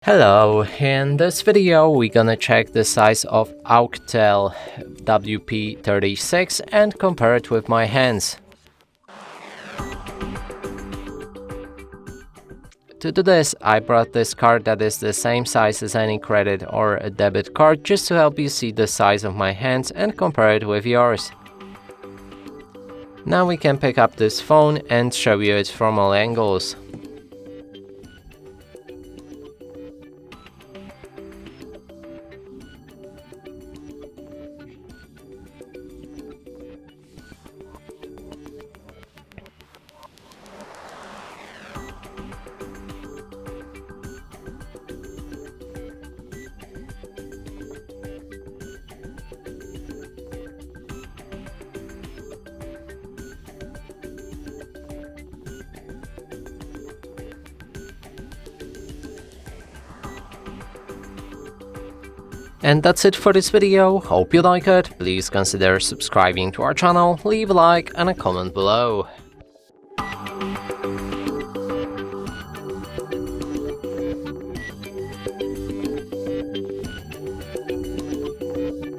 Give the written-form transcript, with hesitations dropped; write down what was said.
Hello, in this video we're gonna check the size of OUKITEL WP36 and compare it with my hands. To do this, I brought this card that is the same size as any credit or a debit card just to help you see the size of my hands and compare it with yours. Now we can pick up this phone and show you it from all angles. And that's it for this video. Hope you like it. Please consider subscribing to our channel, leave a like and a comment below.